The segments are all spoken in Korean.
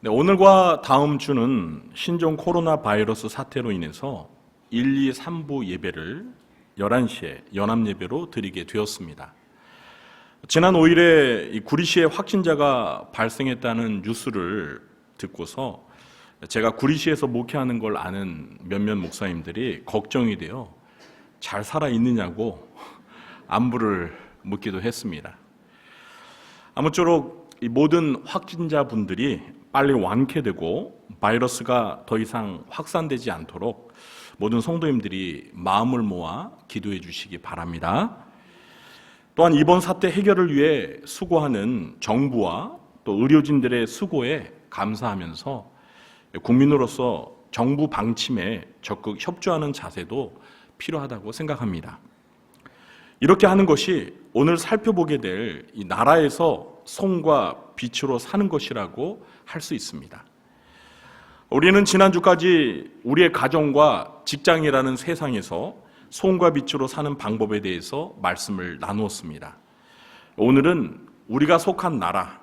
네, 오늘과 다음 주는 신종 코로나 바이러스 사태로 인해서 1, 2, 3부 예배를 11시에 연합예배로 드리게 되었습니다. 지난 5일에 이 구리시에 확진자가 발생했다는 뉴스를 듣고서 제가 구리시에서 목회하는 걸 아는 몇몇 목사님들이 걱정이 되어 잘 살아있느냐고 안부를 묻기도 했습니다. 아무쪼록 이 모든 확진자분들이 빨리 완쾌되고 바이러스가 더 이상 확산되지 않도록 모든 성도님들이 마음을 모아 기도해 주시기 바랍니다. 또한 이번 사태 해결을 위해 수고하는 정부와 또 의료진들의 수고에 감사하면서 국민으로서 정부 방침에 적극 협조하는 자세도 필요하다고 생각합니다. 이렇게 하는 것이 오늘 살펴보게 될 이 나라에서 송과 빛으로 사는 것이라고 할 수 있습니다. 우리는 지난주까지 우리의 가정과 직장이라는 세상에서 송과 빛으로 사는 방법에 대해서 말씀을 나누었습니다. 오늘은 우리가 속한 나라,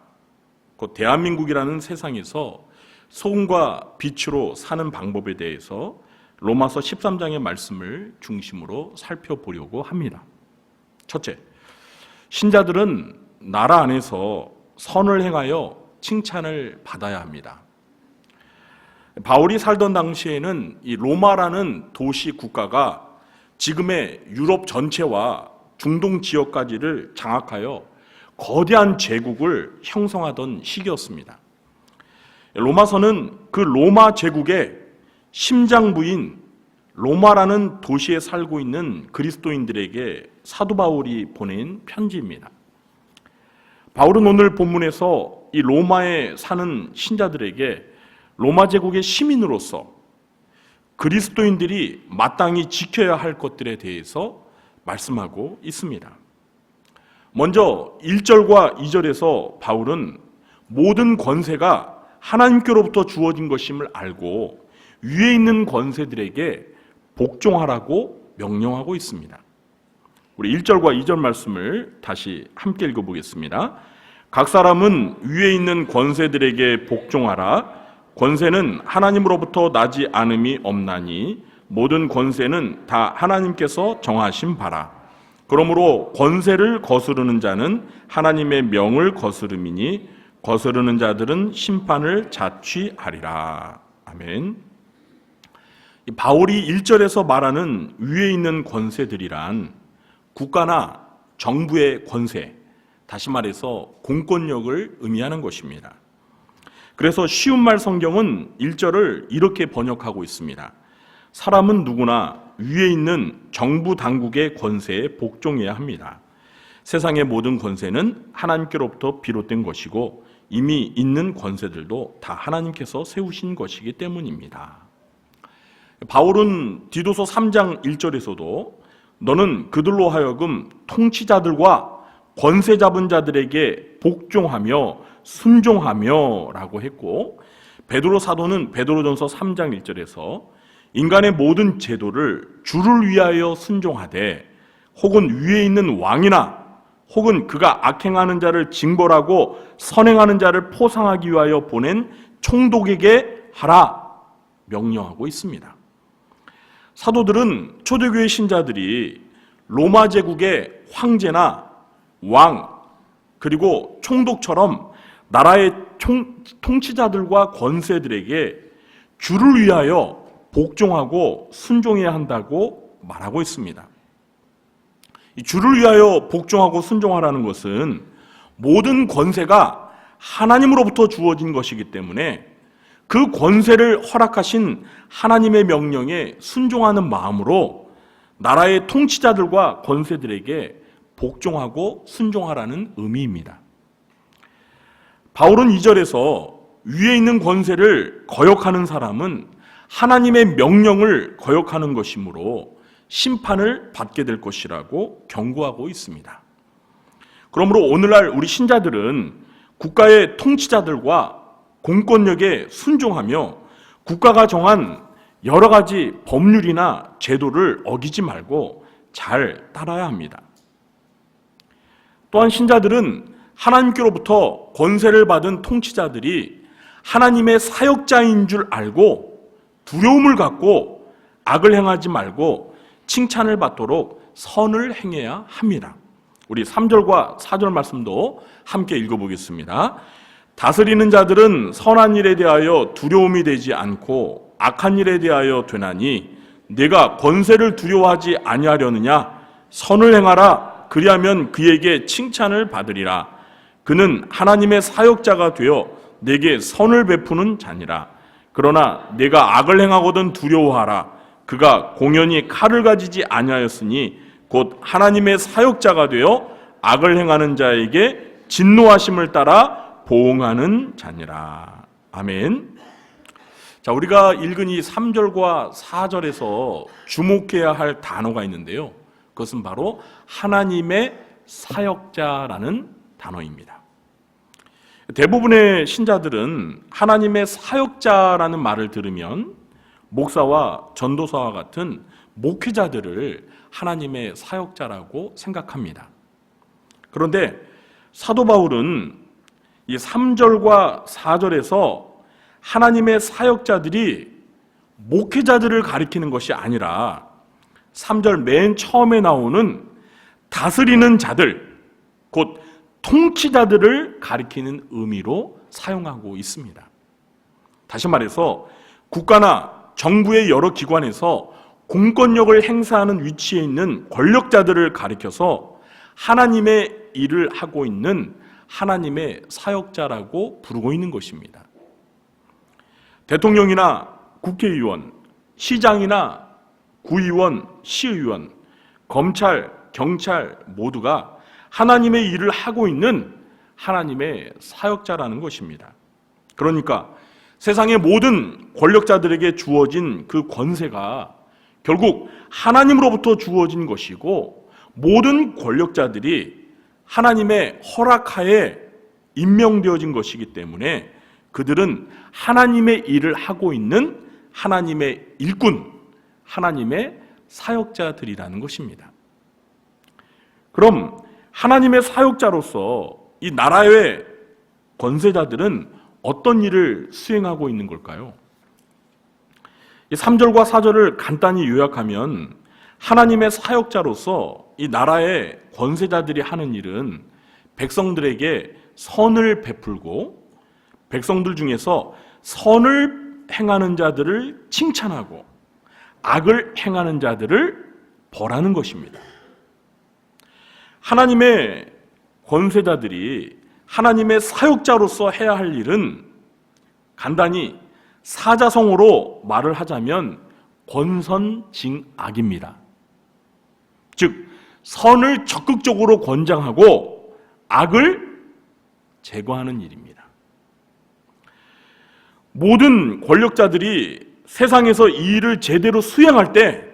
곧 대한민국이라는 세상에서 송과 빛으로 사는 방법에 대해서 로마서 13장의 말씀을 중심으로 살펴보려고 합니다. 첫째, 신자들은 나라 안에서 선을 행하여 칭찬을 받아야 합니다. 바울이 살던 당시에는 이 로마라는 도시 국가가 지금의 유럽 전체와 중동 지역까지를 장악하여 거대한 제국을 형성하던 시기였습니다. 로마서는 그 로마 제국의 심장부인 로마라는 도시에 살고 있는 그리스도인들에게 사도 바울이 보낸 편지입니다. 바울은 오늘 본문에서 이 로마에 사는 신자들에게 로마 제국의 시민으로서 그리스도인들이 마땅히 지켜야 할 것들에 대해서 말씀하고 있습니다. 먼저 1절과 2절에서 바울은 모든 권세가 하나님께로부터 주어진 것임을 알고 위에 있는 권세들에게 복종하라고 명령하고 있습니다. 우리 1절과 2절 말씀을 다시 함께 읽어보겠습니다. 각 사람은 위에 있는 권세들에게 복종하라. 권세는 하나님으로부터 나지 않음이 없나니 모든 권세는 다 하나님께서 정하신 바라. 그러므로 권세를 거스르는 자는 하나님의 명을 거스름이니 거스르는 자들은 심판을 자취하리라. 아멘. 바울이 1절에서 말하는 위에 있는 권세들이란 국가나 정부의 권세, 다시 말해서 공권력을 의미하는 것입니다. 그래서 쉬운 말 성경은 1절을 이렇게 번역하고 있습니다. 사람은 누구나 위에 있는 정부 당국의 권세에 복종해야 합니다. 세상의 모든 권세는 하나님께로부터 비롯된 것이고 이미 있는 권세들도 다 하나님께서 세우신 것이기 때문입니다. 바울은 디도서 3장 1절에서도 너는 그들로 하여금 통치자들과 권세 잡은 자들에게 복종하며 순종하며 라고 했고, 베드로 사도는 베드로전서 3장 1절에서 인간의 모든 제도를 주를 위하여 순종하되 혹은 위에 있는 왕이나 혹은 그가 악행하는 자를 징벌하고 선행하는 자를 포상하기 위하여 보낸 총독에게 하라 명령하고 있습니다. 사도들은 초대교회 신자들이 로마 제국의 황제나 왕 그리고 총독처럼 나라의 통치자들과 권세들에게 주를 위하여 복종하고 순종해야 한다고 말하고 있습니다. 이 주를 위하여 복종하고 순종하라는 것은 모든 권세가 하나님으로부터 주어진 것이기 때문에 그 권세를 허락하신 하나님의 명령에 순종하는 마음으로 나라의 통치자들과 권세들에게 복종하고 순종하라는 의미입니다. 바울은 2절에서 위에 있는 권세를 거역하는 사람은 하나님의 명령을 거역하는 것이므로 심판을 받게 될 것이라고 경고하고 있습니다. 그러므로 오늘날 우리 신자들은 국가의 통치자들과 공권력에 순종하며 국가가 정한 여러 가지 법률이나 제도를 어기지 말고 잘 따라야 합니다. 또한 신자들은 하나님께로부터 권세를 받은 통치자들이 하나님의 사역자인 줄 알고 두려움을 갖고 악을 행하지 말고 칭찬을 받도록 선을 행해야 합니다. 우리 3절과 4절 말씀도 함께 읽어보겠습니다. 다스리는 자들은 선한 일에 대하여 두려움이 되지 않고 악한 일에 대하여 되나니 내가 권세를 두려워하지 아니하려느냐. 선을 행하라. 그리하면 그에게 칭찬을 받으리라. 그는 하나님의 사역자가 되어 내게 선을 베푸는 자니라. 그러나 내가 악을 행하거든 두려워하라. 그가 공연히 칼을 가지지 아니하였으니 곧 하나님의 사역자가 되어 악을 행하는 자에게 진노하심을 따라 보응하는 자니라. 아멘. 자, 우리가 읽은 이 3절과 4절에서 주목해야 할 단어가 있는데요. 그것은 바로 하나님의 사역자라는 단어입니다. 대부분의 신자들은 하나님의 사역자라는 말을 들으면 목사와 전도사와 같은 목회자들을 하나님의 사역자라고 생각합니다. 그런데 사도 바울은 이 3절과 4절에서 하나님의 사역자들이 목회자들을 가리키는 것이 아니라 3절 맨 처음에 나오는 다스리는 자들, 곧 통치자들을 가리키는 의미로 사용하고 있습니다. 다시 말해서 국가나 정부의 여러 기관에서 공권력을 행사하는 위치에 있는 권력자들을 가리켜서 하나님의 일을 하고 있는 하나님의 사역자라고 부르고 있는 것입니다. 대통령이나 국회의원, 시장이나 구의원, 시의원, 검찰, 경찰 모두가 하나님의 일을 하고 있는 하나님의 사역자라는 것입니다. 그러니까 세상의 모든 권력자들에게 주어진 그 권세가 결국 하나님으로부터 주어진 것이고 모든 권력자들이 하나님의 허락하에 임명되어진 것이기 때문에 그들은 하나님의 일을 하고 있는 하나님의 일꾼, 하나님의 사역자들이라는 것입니다. 그럼 하나님의 사역자로서 이 나라의 권세자들은 어떤 일을 수행하고 있는 걸까요? 이 3절과 4절을 간단히 요약하면 하나님의 사역자로서 이 나라의 권세자들이 하는 일은 백성들에게 선을 베풀고 백성들 중에서 선을 행하는 자들을 칭찬하고 악을 행하는 자들을 벌하는 것입니다. 하나님의 권세자들이 하나님의 사역자로서 해야 할 일은 간단히 사자성어로 말을 하자면 권선징악입니다. 즉 선을 적극적으로 권장하고 악을 제거하는 일입니다. 모든 권력자들이 세상에서 이 일을 제대로 수행할 때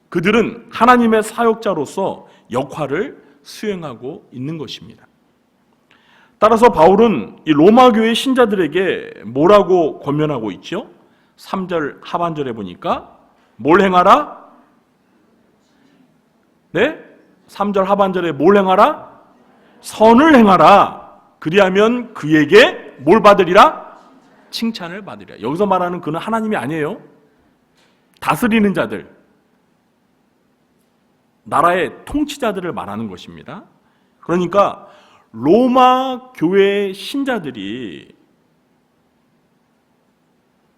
그들은 하나님의 사역자로서 역할을 수행하고 있는 것입니다. 따라서 바울은 이 로마 교회 신자들에게 뭐라고 권면하고 있죠? 3절 하반절에 보니까 뭘 행하라? 네? 3절 하반절에 뭘 행하라? 선을 행하라. 그리하면 그에게 뭘 받으리라? 칭찬을 받으리라. 여기서 말하는 그는 하나님이 아니에요. 다스리는 자들, 나라의 통치자들을 말하는 것입니다. 그러니까 로마 교회 신자들이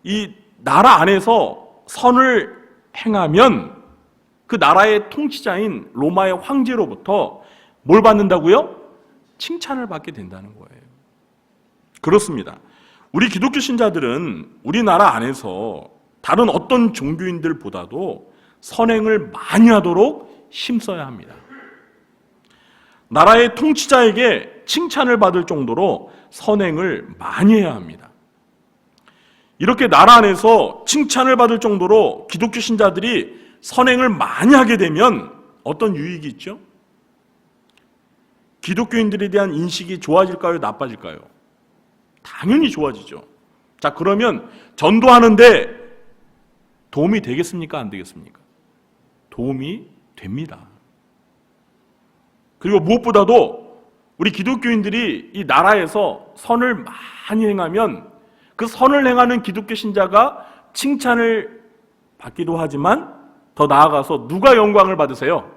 이 나라 안에서 선을 행하면 그 나라의 통치자인 로마의 황제로부터 뭘 받는다고요? 칭찬을 받게 된다는 거예요. 그렇습니다. 우리 기독교 신자들은 우리나라 안에서 다른 어떤 종교인들보다도 선행을 많이 하도록 힘써야 합니다. 나라의 통치자에게 칭찬을 받을 정도로 선행을 많이 해야 합니다. 이렇게 나라 안에서 칭찬을 받을 정도로 기독교 신자들이 선행을 많이 하게 되면 어떤 유익이 있죠? 기독교인들에 대한 인식이 좋아질까요? 나빠질까요? 당연히 좋아지죠. 자, 그러면 전도하는데 도움이 되겠습니까? 안 되겠습니까? 도움이 됩니다. 그리고 무엇보다도 우리 기독교인들이 이 나라에서 선을 많이 행하면 그 선을 행하는 기독교 신자가 칭찬을 받기도 하지만 더 나아가서 누가 영광을 받으세요?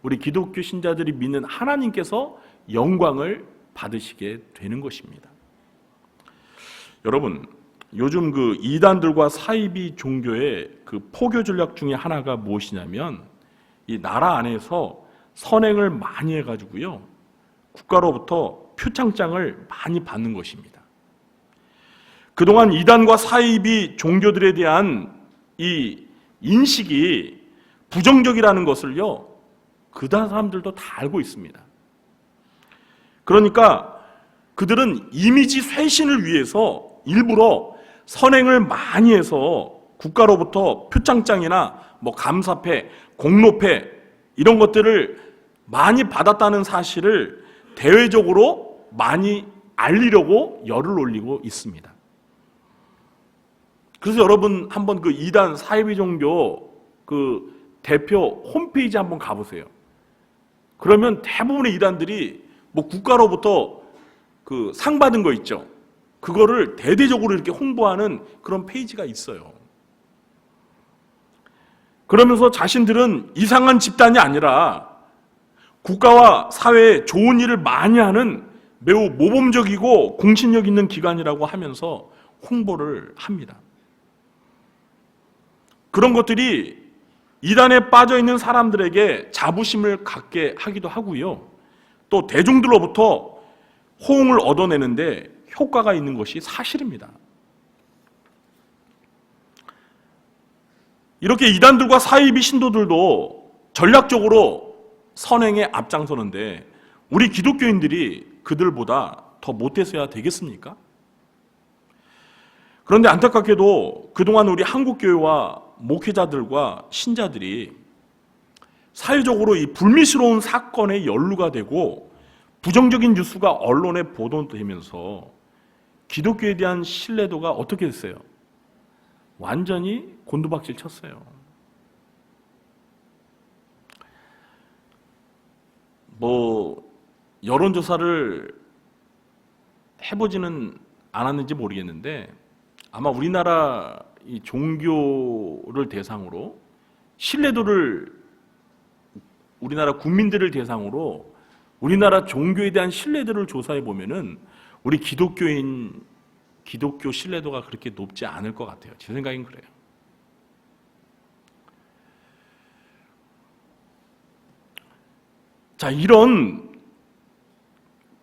우리 기독교 신자들이 믿는 하나님께서 영광을 받으시게 되는 것입니다. 여러분, 요즘 그 이단들과 사이비 종교의 그 포교 전략 중에 하나가 무엇이냐면 이 나라 안에서 선행을 많이 해가지고요, 국가로부터 표창장을 많이 받는 것입니다. 그동안 이단과 사이비 종교들에 대한 이 인식이 부정적이라는 것을요, 그다음 사람들도 다 알고 있습니다. 그러니까 그들은 이미지 쇄신을 위해서 일부러 선행을 많이 해서 국가로부터 표창장이나 뭐 감사패, 공로패 이런 것들을 많이 받았다는 사실을 대외적으로 많이 알리려고 열을 올리고 있습니다. 그래서 여러분 한번 그 이단 사이비 종교 그 대표 홈페이지 한번 가보세요. 그러면 대부분의 이단들이 뭐 국가로부터 그 상 받은 거 있죠. 그거를 대대적으로 이렇게 홍보하는 그런 페이지가 있어요. 그러면서 자신들은 이상한 집단이 아니라 국가와 사회에 좋은 일을 많이 하는 매우 모범적이고 공신력 있는 기관이라고 하면서 홍보를 합니다. 그런 것들이 이단에 빠져 있는 사람들에게 자부심을 갖게 하기도 하고요. 또 대중들로부터 호응을 얻어내는데 효과가 있는 것이 사실입니다. 이렇게 이단들과 사이비 신도들도 전략적으로 선행에 앞장서는데 우리 기독교인들이 그들보다 더 못해서야 되겠습니까? 그런데 안타깝게도 그동안 우리 한국교회와 목회자들과 신자들이 사회적으로 이 불미스러운 사건에 연루가 되고 부정적인 뉴스가 언론에 보도되면서 기독교에 대한 신뢰도가 어떻게 됐어요? 완전히 곤두박질 쳤어요. 뭐 여론조사를 해보지는 않았는지 모르겠는데 아마 우리나라 이 종교를 대상으로 신뢰도를 우리나라 국민들을 대상으로 우리나라 종교에 대한 신뢰도를 조사해 보면은 우리 기독교 신뢰도가 그렇게 높지 않을 것 같아요. 제 생각엔 그래요. 자, 이런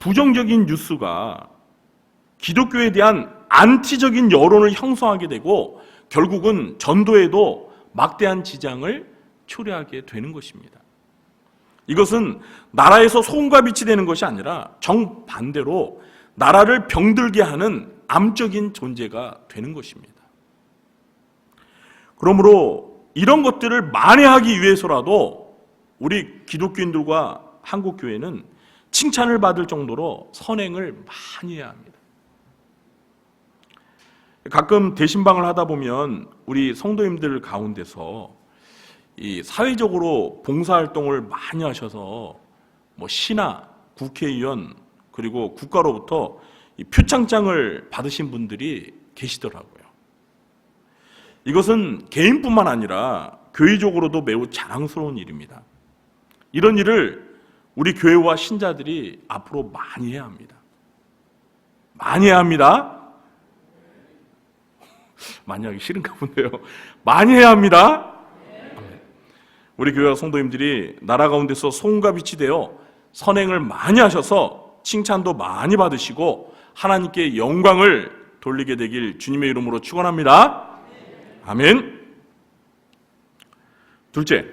부정적인 뉴스가 기독교에 대한 안티적인 여론을 형성하게 되고 결국은 전도에도 막대한 지장을 초래하게 되는 것입니다. 이것은 나라에서 소금과 빛이 되는 것이 아니라 정반대로 나라를 병들게 하는 암적인 존재가 되는 것입니다. 그러므로 이런 것들을 만회하기 위해서라도 우리 기독교인들과 한국교회는 칭찬을 받을 정도로 선행을 많이 해야 합니다. 가끔 대신방을 하다 보면 우리 성도님들 가운데서 이 사회적으로 봉사활동을 많이 하셔서 뭐 시나 국회의원 그리고 국가로부터 이 표창장을 받으신 분들이 계시더라고요. 이것은 개인뿐만 아니라 교회적으로도 매우 자랑스러운 일입니다. 이런 일을 우리 교회와 신자들이 앞으로 많이 해야 합니다. 많이 해야 합니다. 많이 하기 싫은가 본데요. 많이 해야 합니다. 우리 교회와 성도님들이 나라 가운데서 소금과 빛이 되어 선행을 많이 하셔서 칭찬도 많이 받으시고 하나님께 영광을 돌리게 되길 주님의 이름으로 축원합니다. 아멘. 둘째,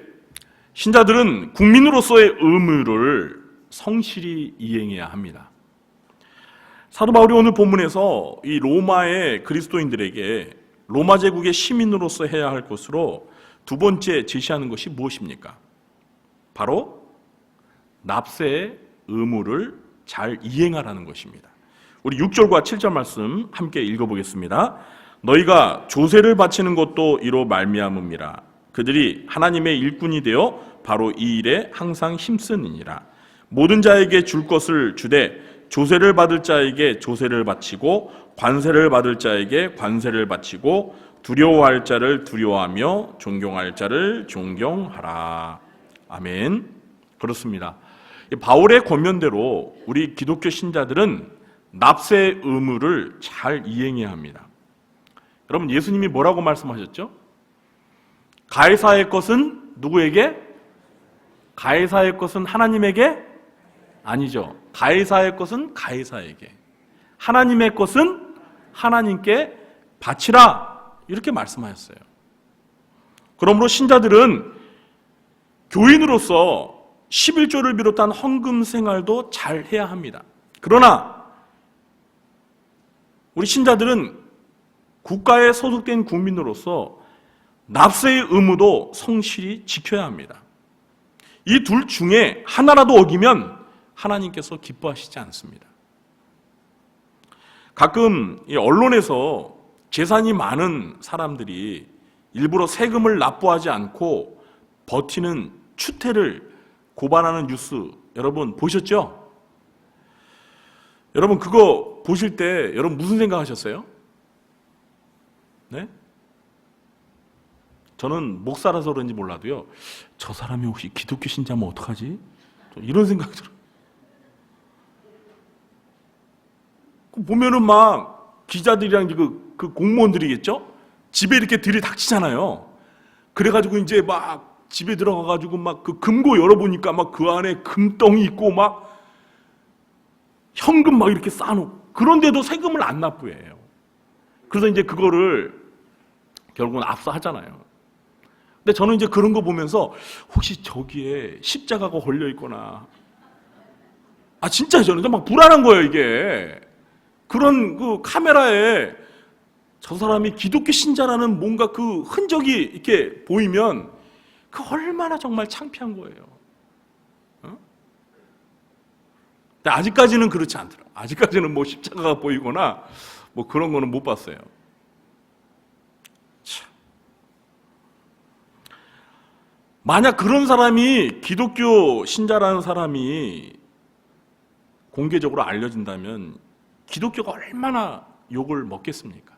신자들은 국민으로서의 의무를 성실히 이행해야 합니다. 사도 바울이 오늘 본문에서 이 로마의 그리스도인들에게 로마 제국의 시민으로서 해야 할 것으로 두 번째 제시하는 것이 무엇입니까? 바로 납세의 의무를 잘 이행하라는 것입니다. 우리 6절과 7절 말씀 함께 읽어보겠습니다. 너희가 조세를 바치는 것도 이로 말미암음이라. 그들이 하나님의 일꾼이 되어 바로 이 일에 항상 힘쓰느니라. 모든 자에게 줄 것을 주되 조세를 받을 자에게 조세를 바치고 관세를 받을 자에게 관세를 바치고 두려워할 자를 두려워하며 존경할 자를 존경하라. 아멘. 그렇습니다. 바울의 권면대로 우리 기독교 신자들은 납세 의무를 잘 이행해야 합니다. 여러분, 예수님이 뭐라고 말씀하셨죠? 가이사의 것은 누구에게? 가이사의 것은 하나님에게? 아니죠. 가이사의 것은 가이사에게, 하나님의 것은 하나님께 바치라, 이렇게 말씀하셨어요. 그러므로 신자들은 교인으로서 11조를 비롯한 헌금 생활도 잘 해야 합니다. 그러나 우리 신자들은 국가에 소속된 국민으로서 납세의 의무도 성실히 지켜야 합니다. 이 둘 중에 하나라도 어기면 하나님께서 기뻐하시지 않습니다. 가끔 이 언론에서 재산이 많은 사람들이 일부러 세금을 납부하지 않고 버티는 추태를 고발하는 뉴스 여러분 보셨죠? 여러분 그거 보실 때 여러분 무슨 생각하셨어요? 네? 저는 목사라서 그런지 몰라도요, 저 사람이 혹시 기독교 신자면 어떡하지? 이런 생각이 들어요. 보면은 막 기자들이랑 그 공무원들이겠죠? 집에 이렇게 들이닥치잖아요. 그래가지고 이제 막 집에 들어가가지고 막 그 금고 열어보니까 막 그 안에 금덩이 있고 막 현금 막 이렇게 쌓아놓고, 그런데도 세금을 안 납부해요. 그래서 이제 그거를 결국은 압수하잖아요. 근데 저는 이제 그런 거 보면서 혹시 저기에 십자가가 걸려 있거나, 진짜 저는 막 불안한 거예요, 이게. 그런 그 카메라에 저 사람이 기독교 신자라는 뭔가 그 흔적이 이렇게 보이면 그 얼마나 정말 창피한 거예요. 근데 아직까지는 그렇지 않더라고요. 아직까지는 뭐 십자가가 보이거나 뭐 그런 거는 못 봤어요. 참. 만약 그런 사람이 기독교 신자라는 사람이 공개적으로 알려진다면 기독교가 얼마나 욕을 먹겠습니까?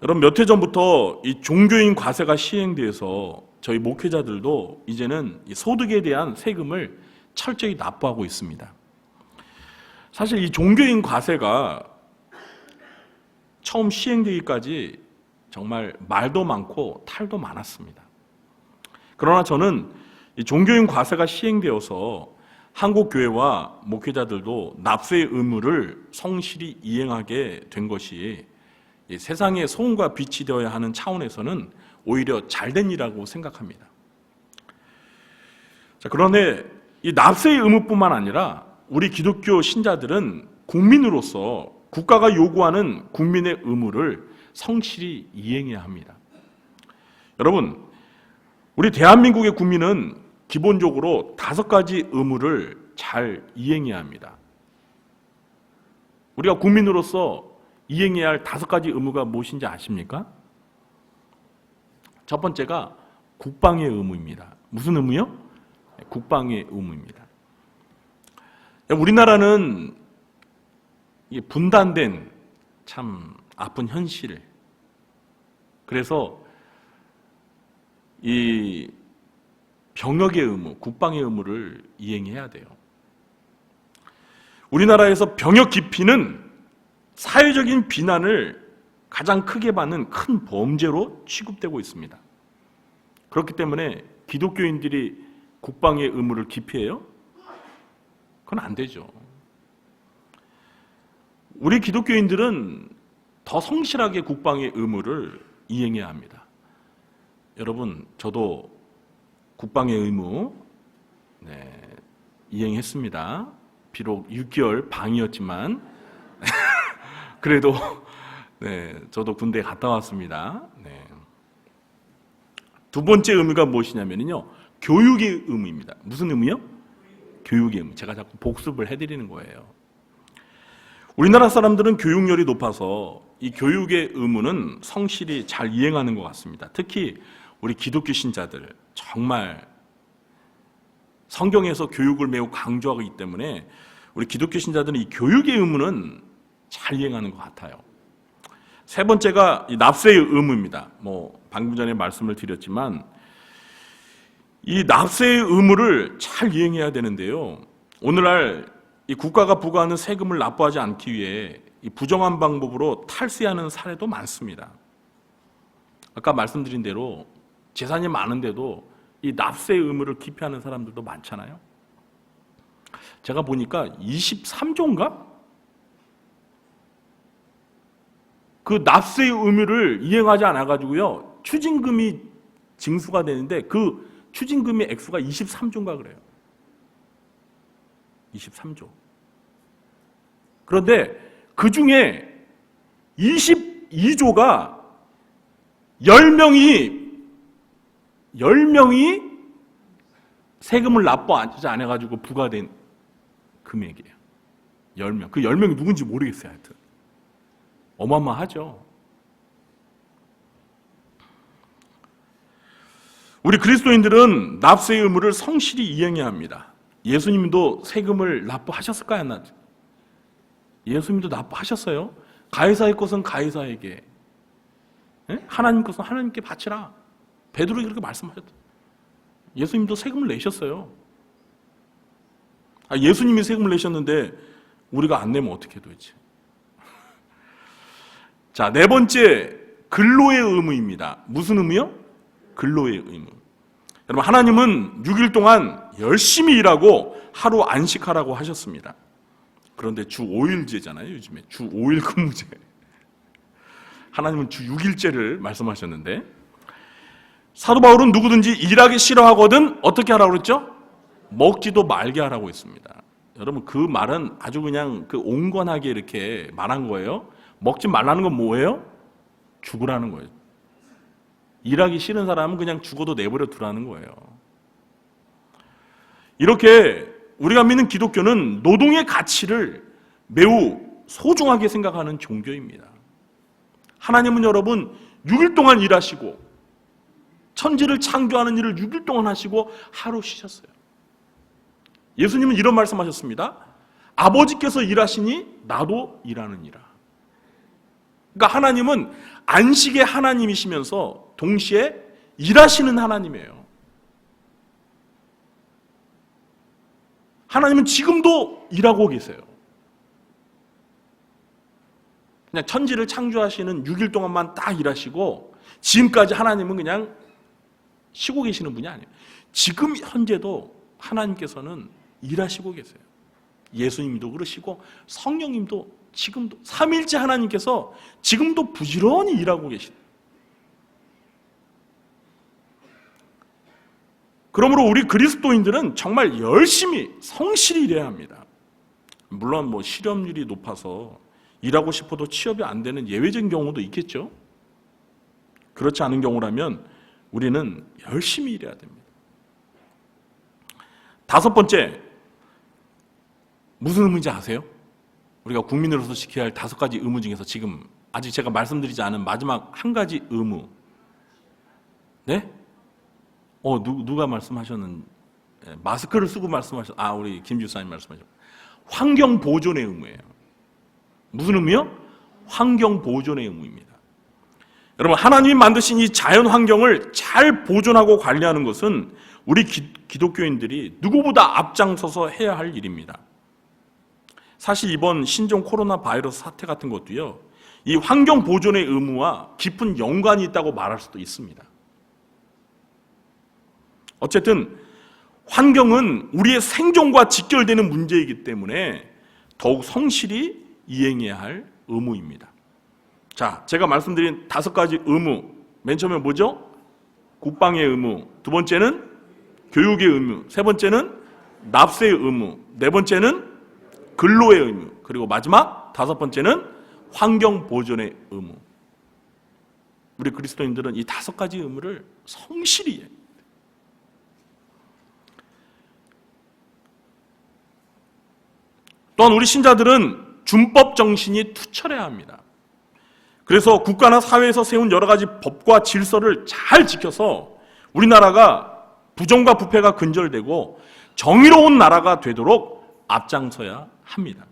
여러분, 몇 해 전부터 이 종교인 과세가 시행돼서 저희 목회자들도 이제는 이 소득에 대한 세금을 철저히 납부하고 있습니다. 사실 이 종교인 과세가 처음 시행되기까지 정말 말도 많고 탈도 많았습니다. 그러나 저는 이 종교인 과세가 시행되어서 한국 교회와 목회자들도 납세의 의무를 성실히 이행하게 된 것이 세상의 소금과 빛이 되어야 하는 차원에서는 오히려 잘된 일이라고 생각합니다. 자, 그런데 이 납세의 의무뿐만 아니라 우리 기독교 신자들은 국민으로서 국가가 요구하는 국민의 의무를 성실히 이행해야 합니다. 여러분, 우리 대한민국의 국민은 기본적으로 5가지 의무를 잘 이행해야 합니다. 우리가 국민으로서 이행해야 할 5가지 의무가 무엇인지 아십니까? 첫 번째가 국방의 의무입니다. 무슨 의무요? 국방의 의무입니다. 우리나라는 분단된 참 아픈 현실, 그래서 이 병역의 의무, 국방의 의무를 이행해야 돼요. 우리나라에서 병역 기피는 사회적인 비난을 가장 크게 받는 큰 범죄로 취급되고 있습니다. 그렇기 때문에 기독교인들이 국방의 의무를 기피해요? 그건 안 되죠. 우리 기독교인들은 더 성실하게 국방의 의무를 이행해야 합니다. 여러분, 저도 국방의 의무 이행했습니다. 비록 6개월 방이었지만 그래도 저도 군대에 갔다 왔습니다. 두 번째 의무가 무엇이냐면요, 교육의 의무입니다. 무슨 의무요? 교육의 의무. 제가 자꾸 복습을 해드리는 거예요. 우리나라 사람들은 교육열이 높아서 이 교육의 의무는 성실히 잘 이행하는 것 같습니다. 특히 우리 기독교 신자들, 정말 성경에서 교육을 매우 강조하기 때문에 우리 기독교 신자들은 이 교육의 의무는 잘 이행하는 것 같아요. 세 번째가 이 납세의 의무입니다. 방금 전에 말씀을 드렸지만 이 납세의 의무를 잘 이행해야 되는데요. 오늘날 이 국가가 부과하는 세금을 납부하지 않기 위해 이 부정한 방법으로 탈세하는 사례도 많습니다. 아까 말씀드린 대로 재산이 많은데도 이 납세의 의무를 기피하는 사람들도 많잖아요. 제가 보니까 23조인가? 그 납세의 의무를 이행하지 않아가지고요, 추징금이 징수가 되는데 그 추징금의 액수가 23조인가 그래요. 23조. 그런데 그 중에 22조가 10명이 세금을 납부하지 않아가지고 부과된 금액이에요. 10명. 그 10명이 누군지 모르겠어요, 하여튼. 어마어마하죠. 우리 그리스도인들은 납세의 의무를 성실히 이행해야 합니다. 예수님도 세금을 납부하셨을까요? 안 나죠? 예수님도 납부하셨어요. 가이사의 것은 가이사에게, 하나님 것은 하나님께 바치라. 베드로에게 그렇게 말씀하셨다. 예수님도 세금을 내셨어요. 예수님이 세금을 내셨는데 우리가 안 내면 어떻게 도대체? 자, 네 번째, 근로의 의무입니다. 무슨 의무요? 근로의 의무. 여러분, 하나님은 6일 동안 열심히 일하고 하루 안식하라고 하셨습니다. 그런데 주 5일제잖아요, 요즘에. 주 5일 근무제. 하나님은 주 6일제를 말씀하셨는데, 사도 바울은 누구든지 일하기 싫어하거든 어떻게 하라고 그랬죠? 먹지도 말게 하라고 했습니다. 여러분, 그 말은 아주 그냥 온건하게 이렇게 말한 거예요. 먹지 말라는 건 뭐예요? 죽으라는 거예요. 일하기 싫은 사람은 그냥 죽어도 내버려 두라는 거예요. 이렇게 우리가 믿는 기독교는 노동의 가치를 매우 소중하게 생각하는 종교입니다. 하나님은 여러분 6일 동안 일하시고 천지를 창조하는 일을 6일 동안 하시고 하루 쉬셨어요. 예수님은 이런 말씀하셨습니다. 아버지께서 일하시니 나도 일하느니라. 그러니까 하나님은 안식의 하나님이시면서 동시에 일하시는 하나님이에요. 하나님은 지금도 일하고 계세요. 그냥 천지를 창조하시는 6일 동안만 딱 일하시고 지금까지 하나님은 그냥 쉬고 계시는 분이 아니에요. 지금 현재도 하나님께서는 일하시고 계세요. 예수님도 그러시고 성령님도 지금도 삼일째 하나님께서 지금도 부지런히 일하고 계시다. 그러므로 우리 그리스도인들은 정말 열심히 성실히 일해야 합니다. 물론 실업률이 높아서 일하고 싶어도 취업이 안 되는 예외적인 경우도 있겠죠. 그렇지 않은 경우라면 우리는 열심히 일해야 됩니다. 다섯 번째, 무슨 의무인지 아세요? 우리가 국민으로서 지켜야 할 5가지 의무 중에서 지금 아직 제가 말씀드리지 않은 마지막 한 가지 의무. 네? 누가 말씀하셨는? 마스크를 쓰고 우리 김 주사님 말씀하셨죠. 환경 보존의 의무예요. 무슨 의무요? 환경 보존의 의무입니다. 여러분, 하나님이 만드신 이 자연 환경을 잘 보존하고 관리하는 것은 우리 기독교인들이 누구보다 앞장서서 해야 할 일입니다. 사실 이번 신종 코로나 바이러스 사태 같은 것도요, 이 환경 보존의 의무와 깊은 연관이 있다고 말할 수도 있습니다. 어쨌든 환경은 우리의 생존과 직결되는 문제이기 때문에 더욱 성실히 이행해야 할 의무입니다. 자, 제가 말씀드린 5가지 의무, 맨 처음에 뭐죠? 국방의 의무, 두 번째는 교육의 의무, 세 번째는 납세의 의무, 네 번째는 근로의 의무, 그리고 마지막 5번째는 환경 보존의 의무. 우리 그리스도인들은 이 5가지 의무를 성실히 해요. 또한 우리 신자들은 준법 정신이 투철해야 합니다. 그래서 국가나 사회에서 세운 여러 가지 법과 질서를 잘 지켜서 우리나라가 부정과 부패가 근절되고 정의로운 나라가 되도록 앞장서야 합니다.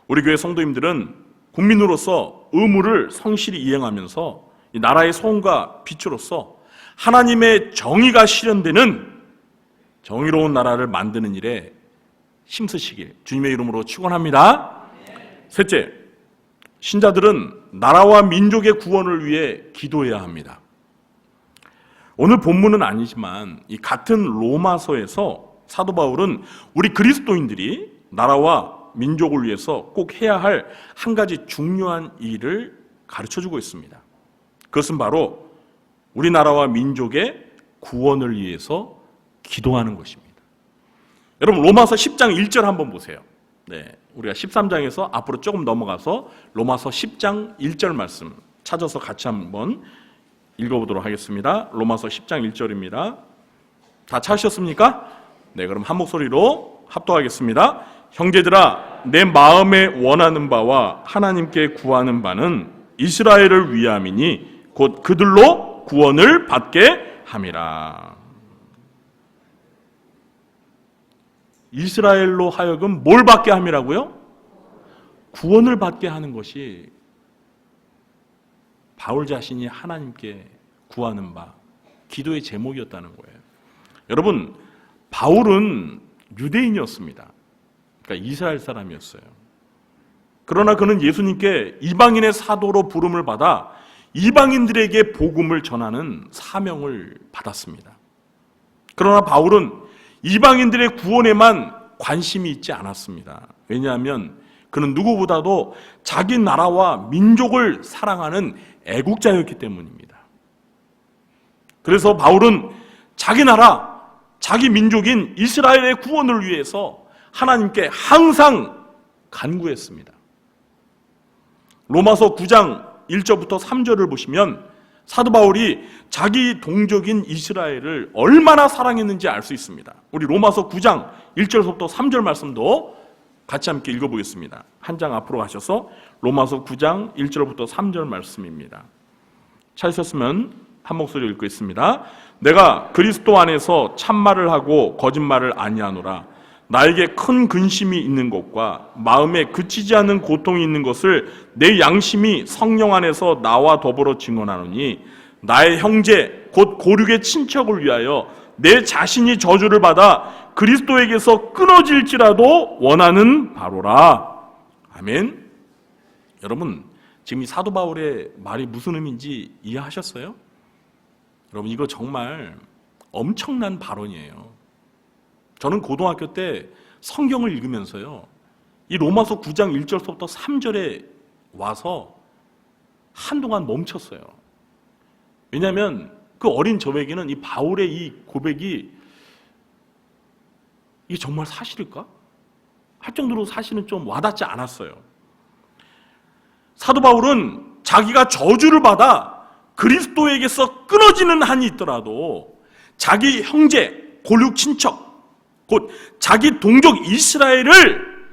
우리 교회 성도님들은 국민으로서 의무를 성실히 이행하면서 이 나라의 소원과 빛으로서 하나님의 정의가 실현되는 정의로운 나라를 만드는 일에 힘쓰시길 주님의 이름으로 축원합니다. 셋째, 신자들은 나라와 민족의 구원을 위해 기도해야 합니다. 오늘 본문은 아니지만 이 같은 로마서에서 사도 바울은 우리 그리스도인들이 나라와 민족을 위해서 꼭 해야 할 한 가지 중요한 일을 가르쳐주고 있습니다. 그것은 바로 우리나라와 민족의 구원을 위해서 기도하는 것입니다. 여러분, 로마서 10장 1절 한번 보세요. 네, 우리가 13장에서 앞으로 조금 넘어가서 로마서 10장 1절 말씀 찾아서 같이 한번 읽어보도록 하겠습니다. 로마서 10장 1절입니다. 다 찾으셨습니까? 네, 그럼 한 목소리로 합독하겠습니다. 형제들아, 내 마음에 원하는 바와 하나님께 구하는 바는 이스라엘을 위함이니 곧 그들로 구원을 받게 함이라. 이스라엘로 하여금 뭘 받게 함이라고요? 구원을 받게 하는 것이 바울 자신이 하나님께 구하는 바, 기도의 제목이었다는 거예요. 여러분, 바울은 유대인이었습니다. 그러니까 이스라엘 사람이었어요. 그러나 그는 예수님께 이방인의 사도로 부름을 받아 이방인들에게 복음을 전하는 사명을 받았습니다. 그러나 바울은 이방인들의 구원에만 관심이 있지 않았습니다. 왜냐하면 그는 누구보다도 자기 나라와 민족을 사랑하는 애국자였기 때문입니다. 그래서 바울은 자기 나라, 자기 민족인 이스라엘의 구원을 위해서 하나님께 항상 간구했습니다. 로마서 9장 1절부터 3절을 보시면 사도 바울이 자기 동족인 이스라엘을 얼마나 사랑했는지 알 수 있습니다. 우리 로마서 9장 1절부터 3절 말씀도 같이 함께 읽어보겠습니다. 한 장 앞으로 가셔서 로마서 9장 1절부터 3절 말씀입니다. 찾으셨으면 한 목소리 읽고 있습니다. 내가 그리스도 안에서 참말을 하고 거짓말을 아니하노라. 나에게 큰 근심이 있는 것과 마음에 그치지 않는 고통이 있는 것을 내 양심이 성령 안에서 나와 더불어 증언하노니 나의 형제 곧 고륙의 친척을 위하여 내 자신이 저주를 받아 그리스도에게서 끊어질지라도 원하는 바로라. 아멘. 여러분, 지금 이 사도 바울의 말이 무슨 의미인지 이해하셨어요? 여러분, 이거 정말 엄청난 발언이에요. 저는 고등학교 때 성경을 읽으면서요, 이 로마서 9장 1절부터 3절에 와서 한동안 멈췄어요. 왜냐하면 그 어린 저에게는 이 바울의 이 고백이 이게 정말 사실일까? 할 정도로 사실은 좀 와닿지 않았어요. 사도 바울은 자기가 저주를 받아 그리스도에게서 끊어지는 한이 있더라도 자기 형제, 고륙 친척, 곧 자기 동족 이스라엘을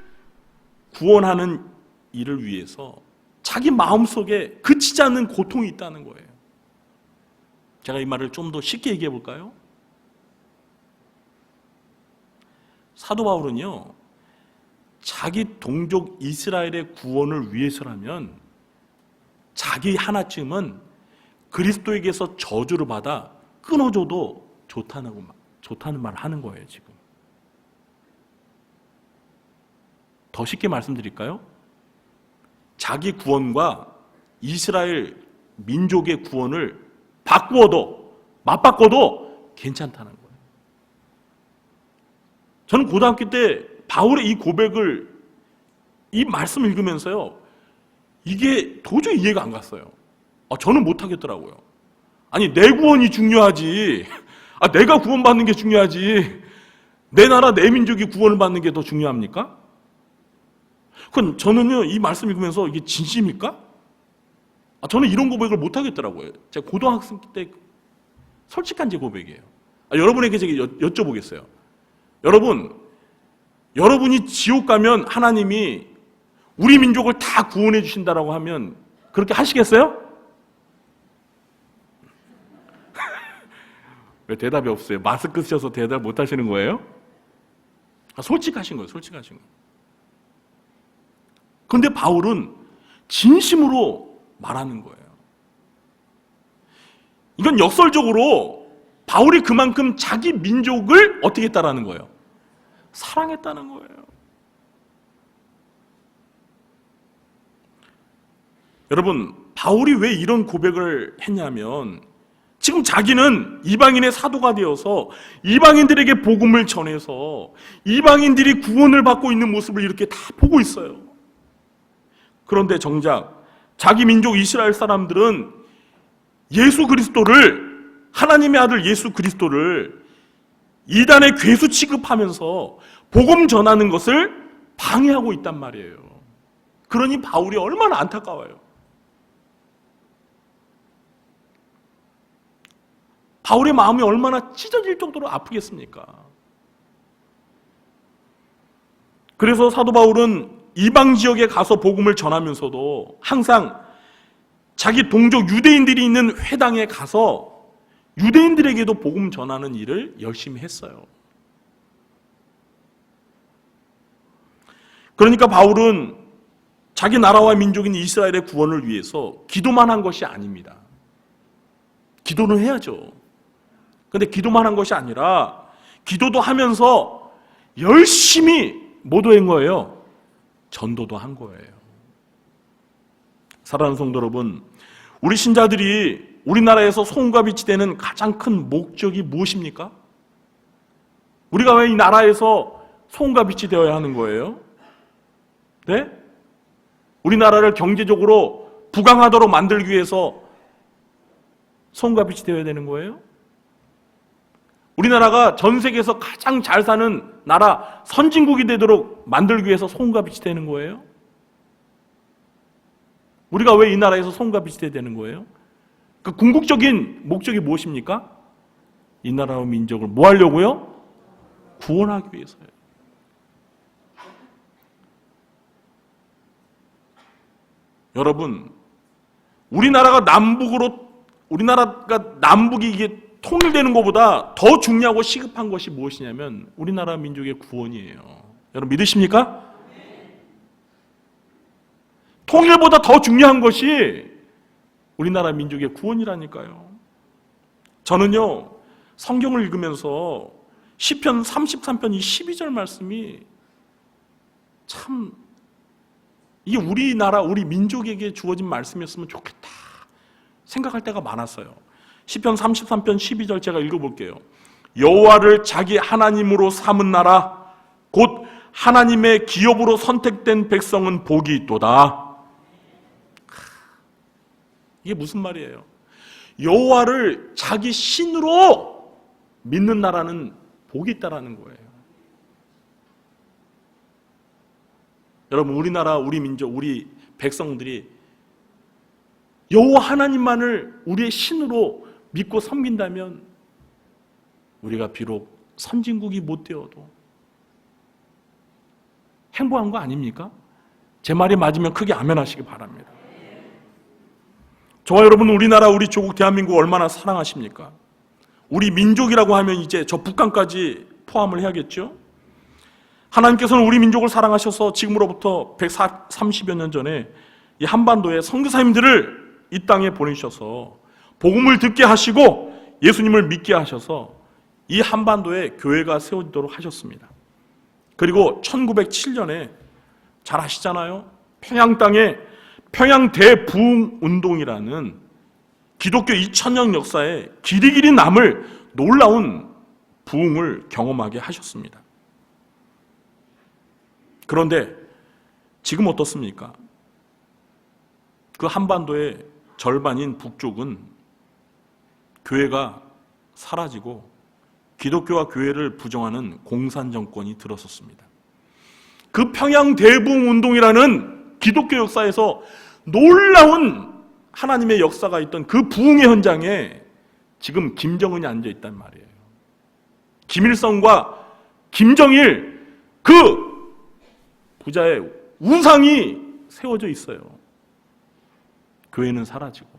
구원하는 일을 위해서 자기 마음속에 그치지 않는 고통이 있다는 거예요. 제가 이 말을 좀 더 쉽게 얘기해 볼까요? 사도 바울은요, 자기 동족 이스라엘의 구원을 위해서라면 자기 하나쯤은 그리스도에게서 저주를 받아 끊어줘도 좋다는 말을 하는 거예요, 지금. 더 쉽게 말씀드릴까요? 자기 구원과 이스라엘 민족의 구원을 맞바꿔도 괜찮다는 거예요. 저는 고등학교 때 바울의 이 고백을, 이 말씀을 읽으면서요, 이게 도저히 이해가 안 갔어요. 저는 못하겠더라고요. 아니, 내 구원이 중요하지. 내가 구원받는 게 중요하지. 내 나라, 내 민족이 구원을 받는 게 더 중요합니까? 그건 저는요, 이 말씀 읽으면서 이게 진심일까? 저는 이런 고백을 못 하겠더라고요. 제가 고등학생 때 솔직한 제 고백이에요. 여러분에게 제가 여쭤보겠어요. 여러분이 지옥 가면 하나님이 우리 민족을 다 구원해 주신다라고 하면 그렇게 하시겠어요? 왜 대답이 없어요? 마스크 쓰셔서 대답 못 하시는 거예요? 솔직하신 거예요, 솔직하신 거. 그런데 바울은 진심으로 말하는 거예요. 이건 역설적으로 바울이 그만큼 자기 민족을 어떻게 했다라는 거예요? 사랑했다는 거예요. 여러분, 바울이 왜 이런 고백을 했냐면 지금 자기는 이방인의 사도가 되어서 이방인들에게 복음을 전해서 이방인들이 구원을 받고 있는 모습을 이렇게 다 보고 있어요. 그런데 정작 자기 민족 이스라엘 사람들은 예수 그리스도를, 하나님의 아들 예수 그리스도를 이단의 괴수 취급하면서 복음 전하는 것을 방해하고 있단 말이에요. 그러니 바울이 얼마나 안타까워요. 바울의 마음이 얼마나 찢어질 정도로 아프겠습니까? 그래서 사도 바울은 이방 지역에 가서 복음을 전하면서도 항상 자기 동족 유대인들이 있는 회당에 가서 유대인들에게도 복음 전하는 일을 열심히 했어요. 그러니까 바울은 자기 나라와 민족인 이스라엘의 구원을 위해서 기도만 한 것이 아닙니다. 기도는 해야죠. 그런데 기도만 한 것이 아니라 기도도 하면서 열심히 뭐도 한 거예요? 전도도 한 거예요. 사랑하는 성도 여러분, 우리 신자들이 우리나라에서 소금과 빛이 되는 가장 큰 목적이 무엇입니까? 우리가 왜 이 나라에서 소금과 빛이 되어야 하는 거예요? 네? 우리나라를 경제적으로 부강하도록 만들기 위해서 소금과 빛이 되어야 되는 거예요? 우리나라가 전 세계에서 가장 잘 사는 나라, 선진국이 되도록 만들기 위해서 소금과 빛이 되는 거예요? 우리가 왜 이 나라에서 소금과 빛이 되어야 되는 거예요? 그 궁극적인 목적이 무엇입니까? 이 나라와 민족을 뭐 하려고요? 구원하기 위해서요. 여러분, 우리나라가 남북이 이게 통일되는 것보다 더 중요하고 시급한 것이 무엇이냐면 우리나라 민족의 구원이에요. 여러분 믿으십니까? 통일보다 더 중요한 것이 우리나라 민족의 구원이라니까요. 저는요, 성경을 읽으면서 시편 33편 이 12절 말씀이 참 이게 우리나라, 우리 민족에게 주어진 말씀이었으면 좋겠다 생각할 때가 많았어요. 시편 33편 12절 제가 읽어볼게요. 여호와를 자기 하나님으로 삼은 나라, 곧 하나님의 기업으로 선택된 백성은 복이 있도다. 이게 무슨 말이에요? 여호와를 자기 신으로 믿는 나라는 복이 있다라는 거예요. 여러분, 우리나라, 우리 민족, 우리 백성들이 여호와 하나님만을 우리의 신으로 믿고 섬긴다면 우리가 비록 선진국이 못 되어도 행복한 거 아닙니까? 제 말이 맞으면 크게 아멘하시기 바랍니다. 저와 여러분은 우리나라, 우리 조국 대한민국 얼마나 사랑하십니까? 우리 민족이라고 하면 이제 저 북한까지 포함을 해야겠죠? 하나님께서는 우리 민족을 사랑하셔서 지금으로부터 130여 년 전에 이 한반도에 선교사님들을 이 땅에 보내셔서 복음을 듣게 하시고 예수님을 믿게 하셔서 이 한반도에 교회가 세워지도록 하셨습니다. 그리고 1907년에 잘 아시잖아요. 평양 땅에 평양 대부흥운동이라는 기독교 2000년 역사에 길이길이 남을 놀라운 부흥을 경험하게 하셨습니다. 그런데 지금 어떻습니까? 그 한반도의 절반인 북쪽은 교회가 사라지고 기독교와 교회를 부정하는 공산정권이 들어섰습니다. 그 평양 대부흥운동이라는 기독교 역사에서 놀라운 하나님의 역사가 있던 그 부흥의 현장에 지금 김정은이 앉아있단 말이에요. 김일성과 김정일 그 부자의 우상이 세워져 있어요. 교회는 사라지고.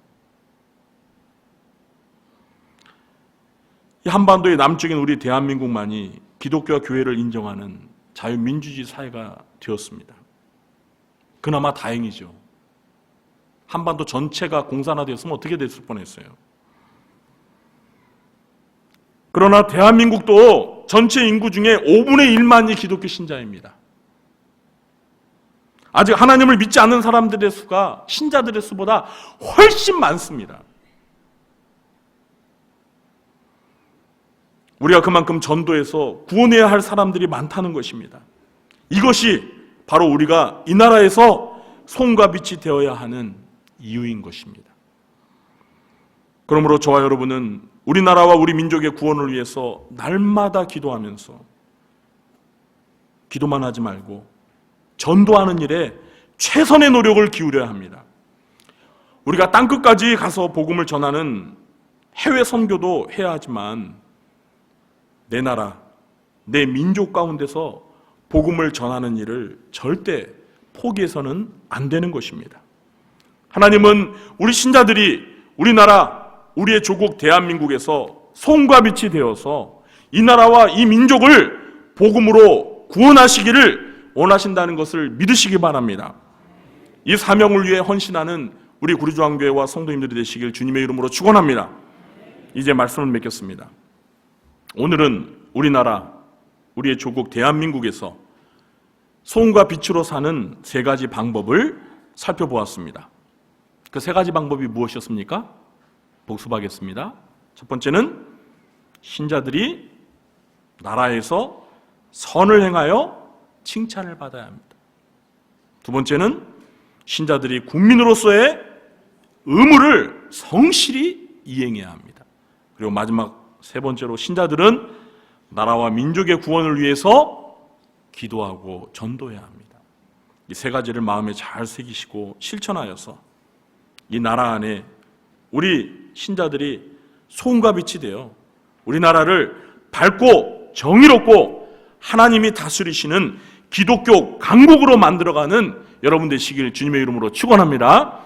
이 한반도의 남쪽인 우리 대한민국만이 기독교와 교회를 인정하는 자유민주주의 사회가 되었습니다. 그나마 다행이죠. 한반도 전체가 공산화되었으면 어떻게 됐을 뻔했어요. 그러나 대한민국도 전체 인구 중에 5분의 1만이 기독교 신자입니다. 아직 하나님을 믿지 않는 사람들의 수가 신자들의 수보다 훨씬 많습니다. 우리가 그만큼 전도해서 구원해야 할 사람들이 많다는 것입니다. 이것이 바로 우리가 이 나라에서 손과 빛이 되어야 하는 이유인 것입니다. 그러므로 저와 여러분은 우리나라와 우리 민족의 구원을 위해서 날마다 기도하면서 기도만 하지 말고 전도하는 일에 최선의 노력을 기울여야 합니다. 우리가 땅끝까지 가서 복음을 전하는 해외 선교도 해야 하지만 내 나라, 내 민족 가운데서 복음을 전하는 일을 절대 포기해서는 안 되는 것입니다. 하나님은 우리 신자들이 우리나라, 우리의 조국 대한민국에서 손과 빛이 되어서 이 나라와 이 민족을 복음으로 구원하시기를 원하신다는 것을 믿으시기 바랍니다. 이 사명을 위해 헌신하는 우리 구리주안교회와 성도님들이 되시길 주님의 이름으로 축원합니다. 이제 말씀을 맺겠습니다. 오늘은 우리나라, 우리의 조국 대한민국에서 손과 빛으로 사는 세 가지 방법을 살펴보았습니다. 그 세 가지 방법이 무엇이었습니까? 복습하겠습니다. 첫 번째는 신자들이 나라에서 선을 행하여 칭찬을 받아야 합니다. 두 번째는 신자들이 국민으로서의 의무를 성실히 이행해야 합니다. 그리고 마지막 세 번째로 신자들은 나라와 민족의 구원을 위해서 기도하고 전도해야 합니다. 이 세 가지를 마음에 잘 새기시고 실천하여서 이 나라 안에 우리 신자들이 소금과 빛이 되어 우리나라를 밝고 정의롭고 하나님이 다스리시는 기독교 강국으로 만들어가는 여러분 되시길 주님의 이름으로 축원합니다.